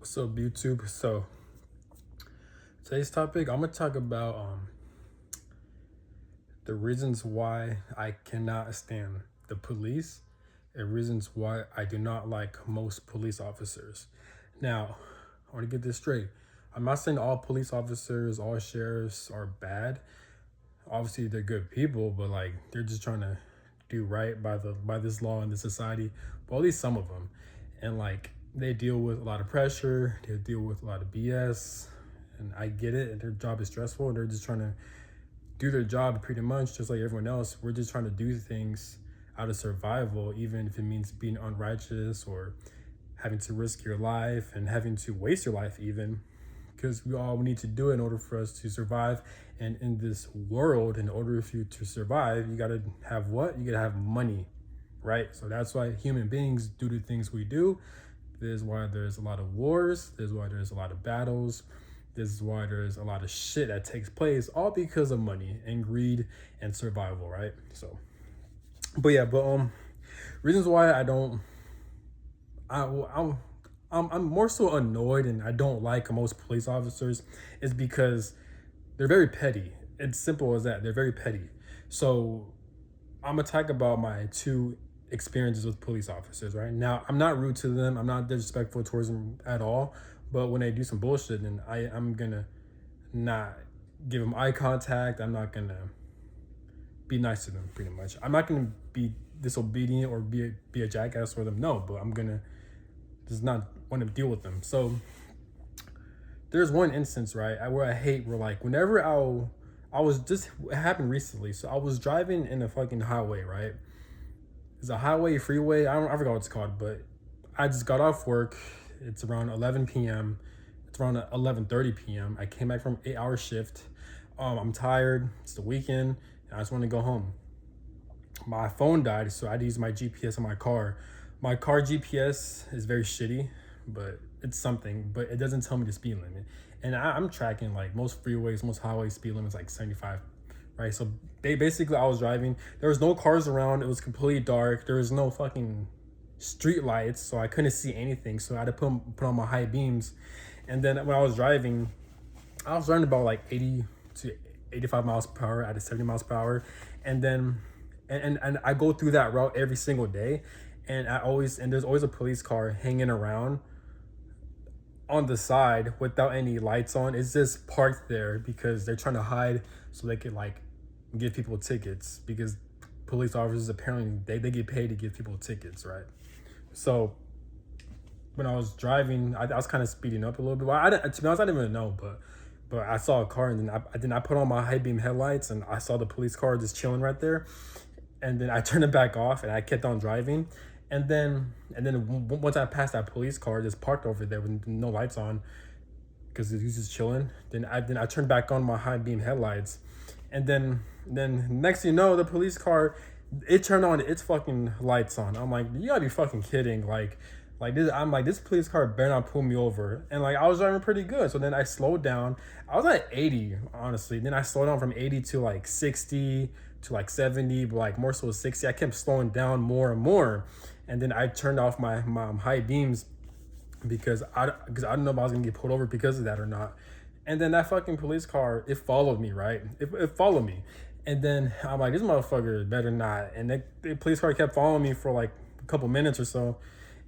So YouTube. So today's topic, I'm gonna talk about the reasons why I cannot stand the police and reasons why I do not like most police officers. Now, I want to get this straight. I'm not saying all police officers, all sheriffs are bad. Obviously, they're good people, but like they're just trying to do right by this law in this society. But at least some of them, and like they deal with a lot of pressure. They deal with a lot of BS, and I get it. And their job is stressful, and they're just trying to do their job pretty much just like everyone else. We're just trying to do things out of survival, even if it means being unrighteous or having to risk your life and having to waste your life even, because we all need to do it in order for us to survive. And in this world, in order for you to survive, you gotta have what? You gotta have money, right? So that's why human beings do the things we do. This is why there's a lot of wars. This is why there's a lot of battles. This is why there's a lot of shit that takes place, all because of money and greed and survival, right? So, but reasons why I don't, I, I'm more so annoyed and I don't like most police officers is because they're very petty. It's simple as that. They're very petty. So I'm gonna talk about my two experiences with police officers. Right now, I'm not rude to them. I'm not disrespectful towards them at all. But when they do some bullshit, then I'm gonna not give them eye contact. I'm not gonna be nice to them. Pretty much, I'm not gonna be disobedient or be a jackass for them. No, but I'm gonna just not want to deal with them. So there's one instance, right, where I hate where like whenever I was just, it happened recently. So I was driving in a fucking highway, right? It's a highway, freeway. I forgot what it's called, but I just got off work. It's around 11 p.m. It's around 11:30 p.m. I came back from 8-hour shift. I'm tired. It's the weekend, and I just want to go home. My phone died, so I had to use my GPS on my car. My car GPS is very shitty, but it's something. But it doesn't tell me the speed limit, and I'm tracking like most freeways, most highway speed limits like 75, right? So basically, I was driving. There was no cars around. It was completely dark. There was no fucking street lights, so I couldn't see anything. So I had to put on my high beams. And then when I was driving, I was running about like 80 to 85 miles per hour at a 70 miles per hour. And then and I go through that route every single day. And there's always a police car hanging around on the side without any lights on. It's just parked there because they're trying to hide so they could like give people tickets, because police officers apparently they get paid to give people tickets, right? So when I was driving, I was kind of speeding up a little bit. Well, to be honest, I didn't even know, but I saw a car, and then I put on my high beam headlights, and I saw the police car just chilling right there, and then I turned it back off, and I kept on driving, and then once I passed that police car just parked over there with no lights on, because he was just chilling. Then I turned back on my high beam headlights, and then next thing you know, the police car, it turned on its fucking lights on. I'm like, you gotta be fucking kidding. Like this, I'm like, this police car better not pull me over. And like I was driving pretty good. So then I slowed down. I was at 80, honestly. Then I slowed down from 80 to like 60 to like 70, but like more so 60. I kept slowing down more and more. And then I turned off my high beams because I don't know if I was gonna get pulled over because of that or not. And then that fucking police car, it followed me, right? It followed me. And then I'm like, this motherfucker better not. And the police car kept following me for like a couple minutes or so.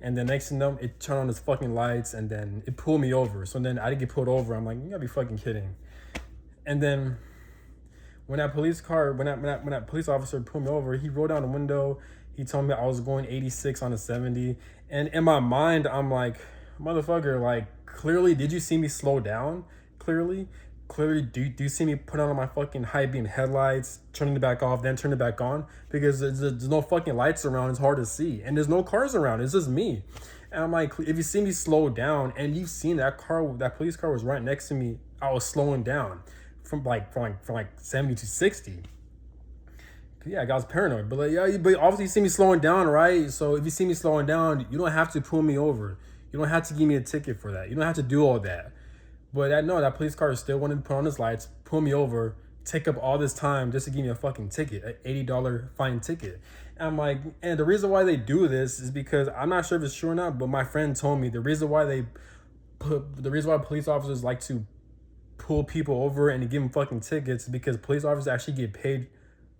And then next thing you know, it turned on its fucking lights, and then it pulled me over. So then I didn't get pulled over. I'm like, you gotta be fucking kidding. And then when that police officer pulled me over, he rolled down the window. He told me I was going 86 on a 70. And in my mind, I'm like, motherfucker, like, clearly, did you see me slow down? Clearly, do you see me put on my fucking high beam headlights, turning it back off, then turn it back on? Because there's no fucking lights around. It's hard to see, and there's no cars around. It's just me. And I'm like, if you see me slow down, and you've seen that police car was right next to me, I was slowing down from like 70 to 60. Yeah, I was paranoid, but like, yeah, but obviously you see me slowing down, right? So if you see me slowing down, you don't have to pull me over. You don't have to give me a ticket for that. You don't have to do all that. But that police car still wanted to put on his lights, pull me over, take up all this time just to give me a fucking ticket, an $80 fine ticket. And I'm like, and the reason why they do this is because I'm not sure if it's true or not, but my friend told me the reason why they the reason why police officers like to pull people over and give them fucking tickets is because police officers actually get paid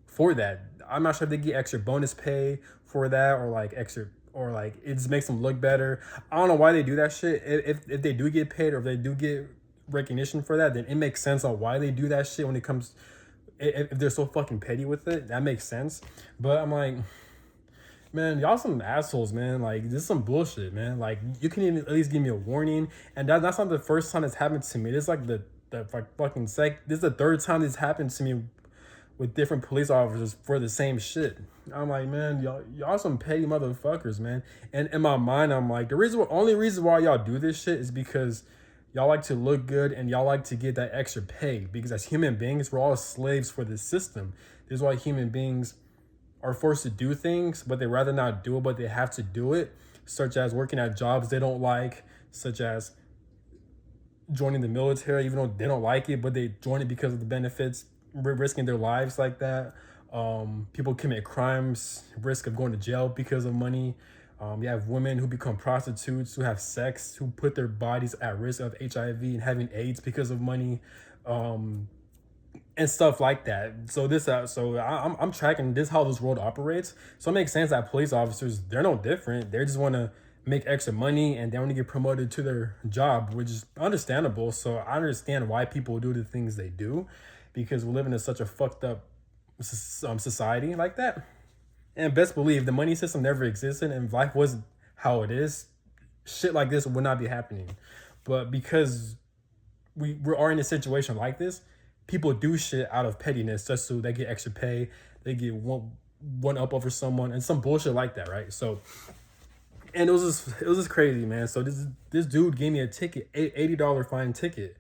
for that. I'm not sure if they get extra bonus pay for that, or like extra, or like it just makes them look better. I don't know why they do that shit. If they do get paid, or if they do get recognition for that, then it makes sense on why they do that shit when it comes, if they're so fucking petty with it. That makes sense. But I'm like, man, y'all some assholes, man. Like, this is some bullshit, man. Like, you can even at least give me a warning. And that's not the first time it's happened to me. This is like the fucking this is the third time this happened to me with different police officers for the same shit. I'm like, man, y'all some petty motherfuckers, man. And in my mind, I'm like, only reason why y'all do this shit is because y'all like to look good and y'all like to get that extra pay. Because as human beings, we're all slaves for this system. This is why human beings are forced to do things, but they rather not do it, but they have to do it, such as working at jobs they don't like, such as joining the military, even though they don't like it, but they join it because of the benefits, risking their lives like that. People commit crimes, risk of going to jail because of money. You have women who become prostitutes, who have sex, who put their bodies at risk of HIV and having AIDS because of money. And stuff like that. So I'm tracking this how this world operates. So it makes sense that police officers, they're no different. They just want to make extra money and they want to get promoted to their job, which is understandable. So I understand why people do the things they do, because we're living in such a fucked up society like that. And best believe the money system never existed and if life wasn't how it is, shit like this would not be happening. But because we are in a situation like this, people do shit out of pettiness just so they get extra pay, they get one up over someone and some bullshit like that, right? So, and it was just crazy, man. So this dude gave me a ticket, $80 fine ticket,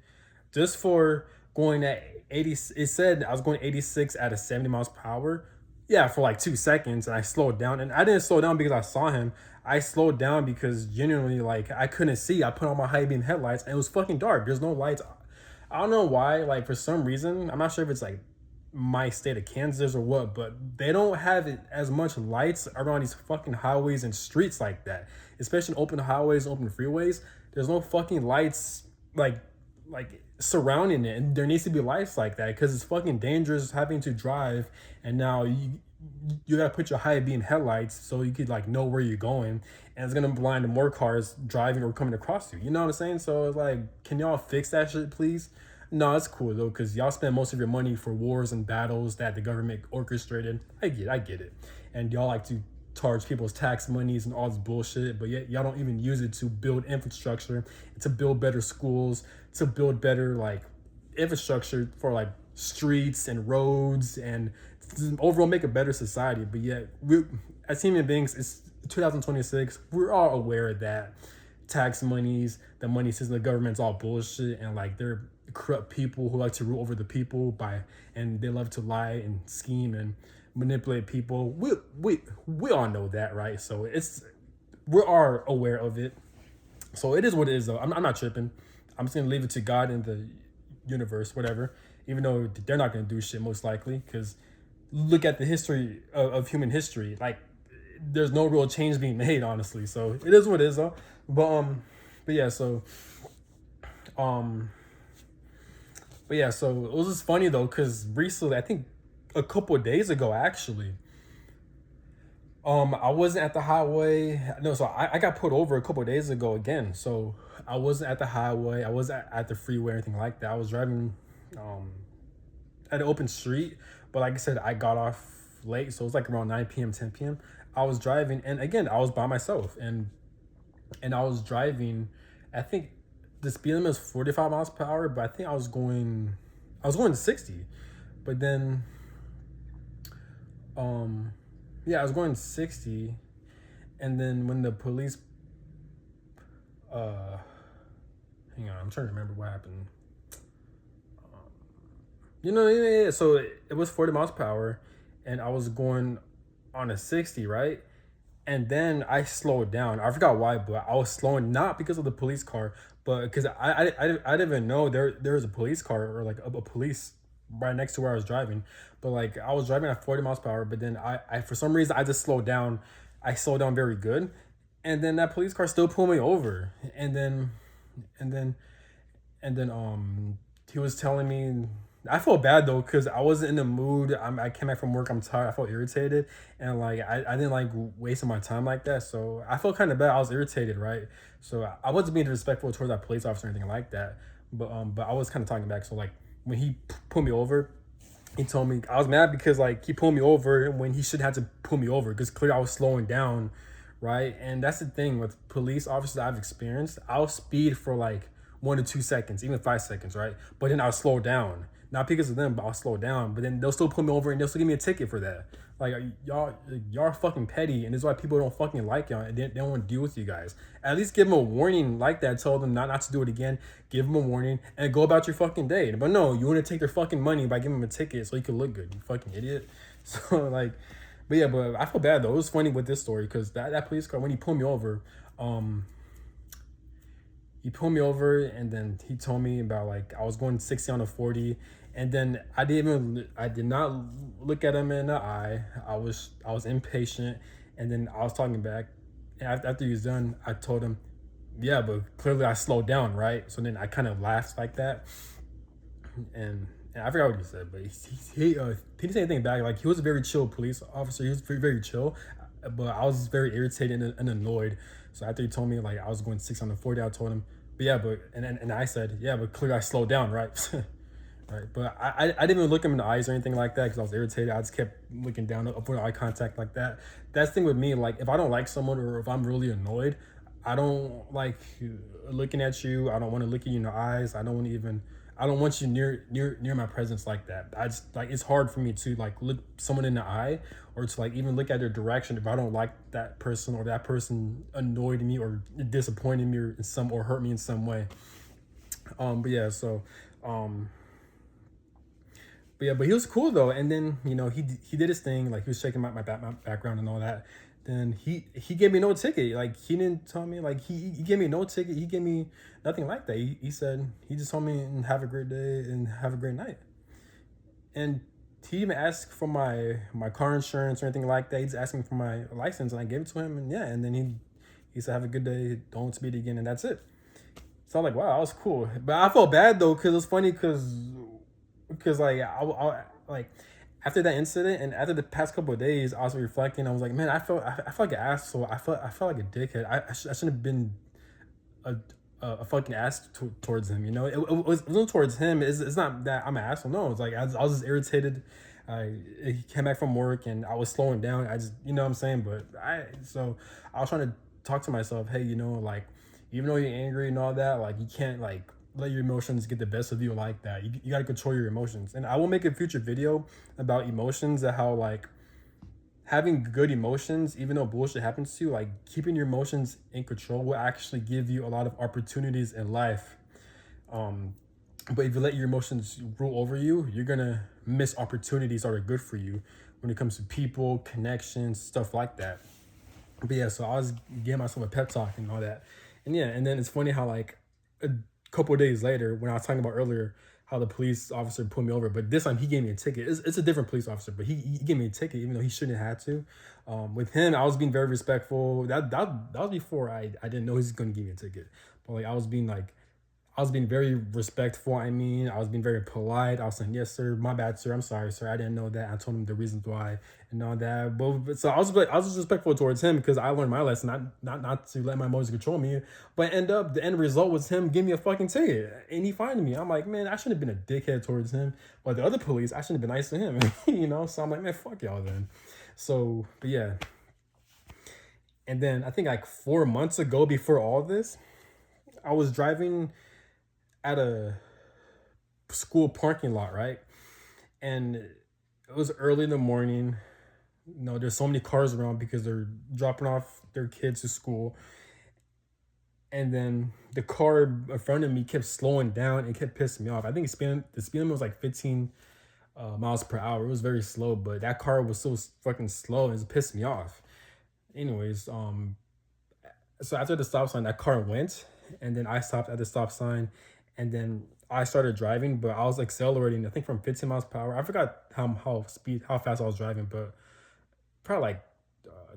just for going at 80. It said I was going 86 at a 70 miles per hour. Yeah, for like 2 seconds, and I slowed down. And I didn't slow down because I saw him. I slowed down because genuinely, like, I couldn't see. I put on my high beam headlights, and it was fucking dark. There's no lights. I don't know why, like, for some reason, I'm not sure if it's like my state of Kansas or what, but they don't have it as much lights around these fucking highways and streets like that, especially open highways, open freeways. There's no fucking lights like surrounding it, and there needs to be lights like that because it's fucking dangerous having to drive, and now you gotta put your high beam headlights so you could like know where you're going, and it's gonna blind more cars driving or coming across you. You know what I'm saying? So it's like, can y'all fix that shit, please? No, it's cool though, because y'all spend most of your money for wars and battles that the government orchestrated. I get it. And y'all like to charge people's tax monies and all this bullshit, but yet y'all don't even use it to build infrastructure, to build better schools, to build better like infrastructure for like streets and roads and overall make a better society. But yet we, as human beings, it's 2026, we're all aware that tax monies, the money system, the government's all bullshit, and like they're corrupt people who like to rule over the people and they love to lie and scheme and manipulate people. We all know that, right? So we are aware of it. So it is what it is, though. I'm not tripping. I'm just gonna leave it to God and the universe, whatever. Even though they're not gonna do shit most likely, because look at the history of human history. Like, there's no real change being made, honestly. So it is what it is, though. But yeah. So it was just funny though, because recently, I think a couple of days ago, actually, I wasn't at the highway. No, so I got put over a couple of days ago again. So I wasn't at the highway. I wasn't at the freeway or anything like that. I was driving at an open street. But like I said, I got off late. So it was like around 9 p.m., 10 p.m. I was driving. And again, I was by myself. And I was driving, I think the speed limit is 45 miles per hour. But I think I was going 60. But then, yeah, I was going 60, and then when the police, hang on, I'm trying to remember what happened. Yeah. So it was 40 miles per hour, and I was going on a 60, right? And then I slowed down. I forgot why, but I was slowing not because of the police car, but because I didn't even know there was a police car or like a police right next to where I was driving. But like I was driving at 40 miles per hour, but then I for some reason I just slowed down. I slowed down very good. And then that police car still pulled me over. And then And then he was telling me, I felt bad though because I wasn't in the mood. I came back from work, I'm tired, I felt irritated, and like I didn't like wasting my time like that, so I felt kind of bad. I was irritated, right? So I wasn't being disrespectful towards that police officer or anything like that, but I was kind of talking back. So like when he pulled me over, he told me I was mad because like he pulled me over when he should have to pull me over because clearly I was slowing down, right? And that's the thing with police officers I've experienced. I'll speed for like 1 to 2 seconds, even 5 seconds, right? But then I'll slow down, not because of them, but I'll slow down. But then they'll still pull me over and they'll still give me a ticket for that. Like y'all are fucking petty, and this is why people don't fucking like y'all and they don't want to deal with you guys. At least give them a warning like that. Tell them not to do it again. Give them a warning and go about your fucking day. But no, you want to take their fucking money by giving them a ticket so you can look good. You fucking idiot. So like, but yeah, but I feel bad though. It was funny with this story because that police car when he pulled me over, he pulled me over and then he told me about like I was going 60 on a 40, and then I did not look at him in the eye. I was impatient, and then I was talking back. And after he was done, I told him, yeah, but clearly I slowed down, right? So then I kind of laughed like that, and I forgot what he said, but he didn't say anything back. Like he was a very chill police officer. He was very chill, but I was very irritated and annoyed. So after he told me like I was going 6 on the 40, I told him, but yeah, but and I said, yeah, but clearly I slowed down, right? Right, but I didn't even look him in the eyes or anything like that because I was irritated. I just kept looking down, avoiding eye contact like that. That's the thing with me. Like if I don't like someone or if I'm really annoyed, I don't like looking at you. I don't want to look at you in the eyes. I don't want to even. I don't want you near my presence like that. I just like it's hard for me to like look someone in the eye or to like even look at their direction if I don't like that person or that person annoyed me or disappointed me or in some or hurt me in some way. But yeah, so um but yeah, but he was cool though. And then he did his thing. Like he was checking my background and all that. Then he gave me no ticket. Like he didn't tell me like he gave me no ticket. He gave me nothing like that. He said he just told me and have a great day and have a great night. And he even asked for my car insurance or anything like that. He just asked me for my license and I gave it to him. And yeah, and then he said have a good day. Don't speed again. And that's it. So I'm like, wow, that was cool. But I felt bad though because it was funny because like I like after that incident and after the past couple of days, I was reflecting. I was like, man, I felt like an asshole. I felt like a dickhead. I shouldn't have been a a fucking ass towards him. It wasn't towards him. It's not that I'm an asshole. No, it's like I was just irritated. He came back from work and I was slowing down. I just what I'm saying. But I was trying to talk to myself. Hey, like even though you're angry and all that, like you can't like let your emotions get the best of you like that. You got to control your emotions. And I will make a future video about emotions and how like having good emotions, even though bullshit happens to you, like keeping your emotions in control will actually give you a lot of opportunities in life. But if you let your emotions rule over you, you're gonna miss opportunities that are good for you when it comes to people, connections, stuff like that. But yeah, so I was giving myself a pep talk and all that. And yeah, and then it's funny how like a couple of days later, when I was talking about earlier how the police officer pulled me over, but this time he gave me a ticket. It's a different police officer, but he gave me a ticket even though he shouldn't have had to. With him, I was being very respectful. That was before I didn't know he was going to give me a ticket. But like I was being very respectful. I was being very polite. I was saying, yes, sir, my bad, sir. I'm sorry, sir. I didn't know that. I told him the reasons why and all that. But so I was respectful towards him because I learned my lesson, not to let my emotions control me. But the end result was him giving me a fucking ticket. And he fined me. I'm like, man, I shouldn't have been a dickhead towards him. But the other police, I shouldn't have been nice to him. So I'm like, man, fuck y'all then. So, but yeah. And then I think like 4 months ago before all this, I was driving at a school parking lot, right? And it was early in the morning. There's so many cars around because they're dropping off their kids to school. And then the car in front of me kept slowing down and kept pissing me off. I think the speed limit was like 15 miles per hour. It was very slow, but that car was so fucking slow and it pissed me off. Anyways, so after the stop sign, that car went, and then I stopped at the stop sign, and then I started driving, but I was accelerating. I think from 15 miles per hour. I forgot how fast I was driving, but probably like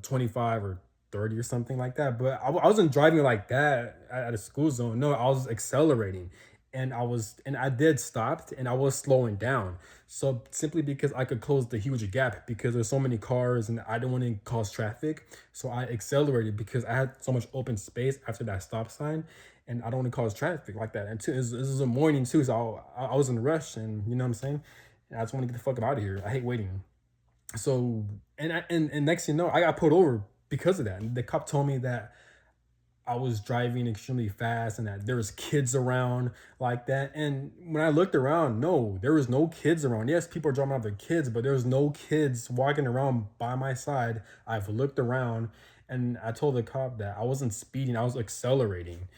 25 or 30 or something like that. But I wasn't driving like that at a school zone. No, I was accelerating, and I did stop, and I was slowing down. So simply because I could close the huge gap because there's so many cars and I didn't want to cause traffic, so I accelerated because I had so much open space after that stop sign, and I don't want to cause traffic like that. And two, this is a morning too, so I was in a rush, and you know what I'm saying. And I just want to get the fuck out of here. I hate waiting. So and next thing you know, I got pulled over because of that. And the cop told me that I was driving extremely fast and that there was kids around like that. And when I looked around, no, there was no kids around. Yes, people are dropping off their kids, but there was no kids walking around by my side. I've looked around, and I told the cop that I wasn't speeding, I was accelerating.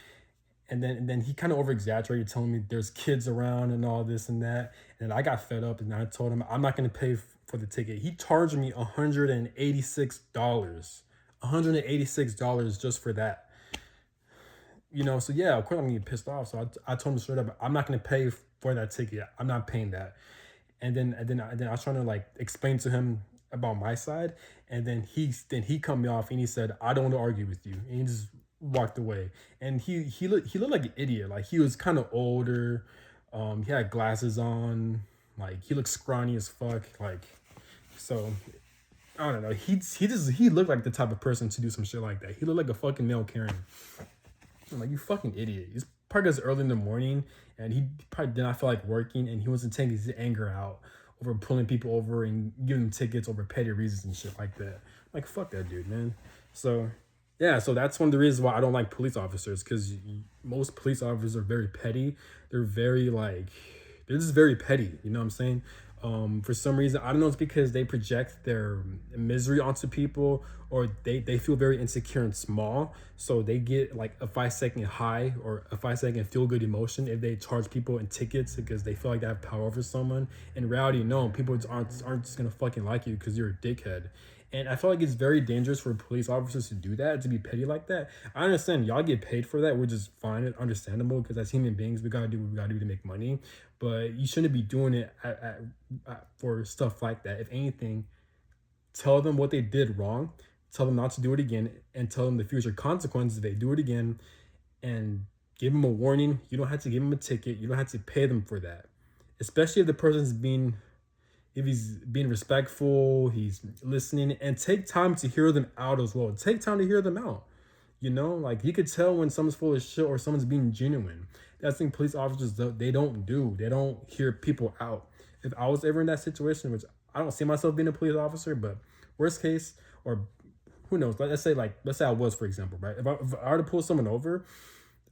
And then he kind of over exaggerated, telling me there's kids around and all this and that. And I got fed up, and I told him I'm not gonna pay for the ticket. He charged me $186, $186 just for that. So yeah, of course I'm gonna get pissed off. So I told him straight up, I'm not gonna pay for that ticket. I'm not paying that. And then I was trying to like explain to him about my side, and then he cut me off and he said, I don't want to argue with you. And he just walked away. And he looked like an idiot. Like he was kind of older. He had glasses on. Like he looked scrawny as fuck. Like so I don't know. He looked like the type of person to do some shit like that. He looked like a fucking male Karen. I'm like, you fucking idiot. He's probably does early in the morning, and he probably did not feel like working, and he wasn't taking his anger out over pulling people over and giving them tickets over petty reasons and shit like that. Like, fuck that dude, man. So, yeah, so that's one of the reasons why I don't like police officers, because most police officers are very petty. They're just very petty. You know what I'm saying? For some reason, I don't know, it's because they project their misery onto people, or they feel very insecure and small, so they get like a 5-second high or a 5-second feel good emotion if they charge people in tickets because they feel like they have power over someone. In reality, no, people aren't just gonna fucking like you because you're a dickhead. And I feel like it's very dangerous for police officers to do that, to be petty like that. I understand y'all get paid for that, which is fine and understandable, because as human beings, we gotta do what we gotta do to make money. But you shouldn't be doing it for stuff like that. If anything, tell them what they did wrong, tell them not to do it again, and tell them the future consequences if they do it again, and give them a warning. You don't have to give them a ticket. You don't have to pay them for that. Especially if he's being respectful, he's listening, and take time to hear them out as well. Take time to hear them out. Like you could tell when someone's full of shit or someone's being genuine. That's the thing police officers they don't do. They don't hear people out. If I was ever in that situation, which I don't see myself being a police officer, but worst case, or who knows? Let's say I was, for example, right? If I were to pull someone over,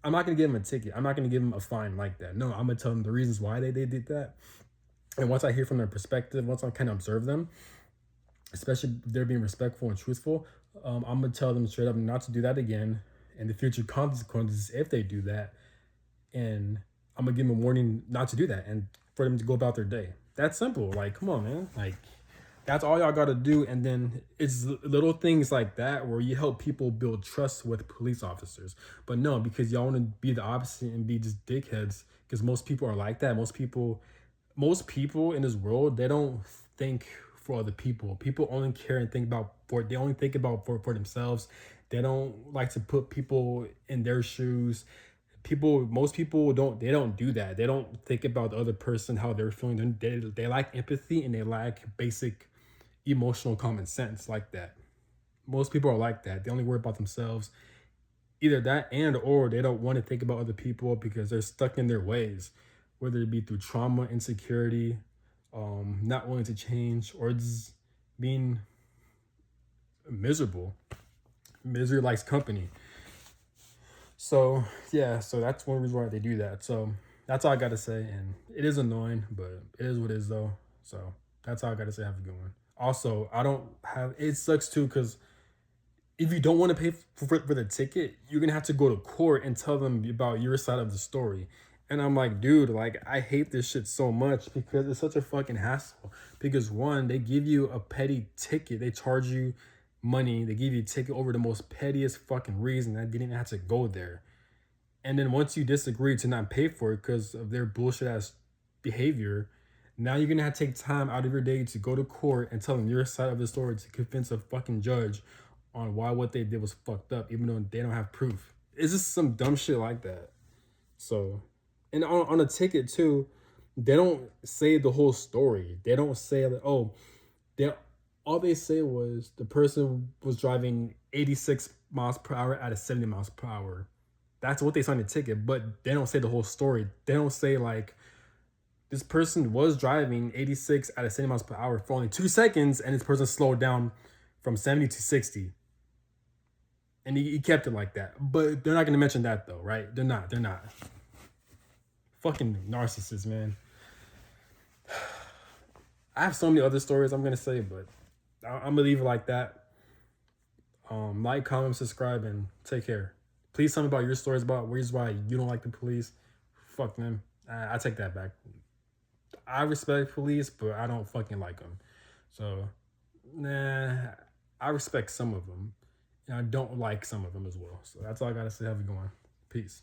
I'm not gonna give them a ticket. I'm not gonna give them a fine like that. No, I'm gonna tell them the reasons why they did that. And once I hear from their perspective, once I kind of observe them, especially if they're being respectful and truthful, I'm gonna tell them straight up not to do that again, and the future consequences if they do that. And I'm gonna give them a warning not to do that, and for them to go about their day. That's simple. Like, come on, man. Like, that's all y'all gotta do. And then it's little things like that where you help people build trust with police officers. But no, because y'all want to be the opposite and be just dickheads, because most people are like that. Most people in this world, they don't think for other people. People only care and they only think about for themselves. They don't like to put people in their shoes. Most people don't do that. They don't think about the other person, how they're feeling. They lack empathy, and they lack basic emotional common sense like that. Most people are like that. They only worry about themselves. Either that, and or they don't want to think about other people because they're stuck in their ways, whether it be through trauma, insecurity, not wanting to change, or just being miserable. Misery likes company. So yeah, so that's one reason why they do that. So that's all I gotta say, and it is annoying, but it is what it is though. So that's all I gotta say. Have a good one. Also, I don't have it sucks too, because if you don't want to pay for the ticket, you're gonna have to go to court and tell them about your side of the story. And I'm like, dude, like I hate this shit so much because it's such a fucking hassle. Because one, they give you a petty ticket, they charge you money, they give you a ticket over the most pettiest fucking reason that didn't have to go there. And then once you disagree to not pay for it because of their bullshit ass behavior, now you're gonna have to take time out of your day to go to court and tell them your side of the story to convince a fucking judge on why what they did was fucked up, even though they don't have proof. It's just some dumb shit like that. So, and on a ticket too, they don't say the whole story. They don't say like, oh, they all they say was the person was driving 86 miles per hour at a 70 miles per hour. That's what they say on the ticket, but they don't say the whole story. They don't say like this person was driving 86 at a 70 miles per hour for only 2 seconds, and this person slowed down from 70 to 60. And he kept it like that. But they're not going to mention that, though, right? They're not. They're not. Fucking narcissists, man. I have so many other stories I'm going to say, but I'm going to leave it like that. Like, comment, subscribe, and take care. Please tell me about your stories about reasons why you don't like the police. Fuck them. I take that back. I respect police, but I don't fucking like them. So, nah, I respect some of them. And I don't like some of them as well. So that's all I got to say. Have a good one. Peace.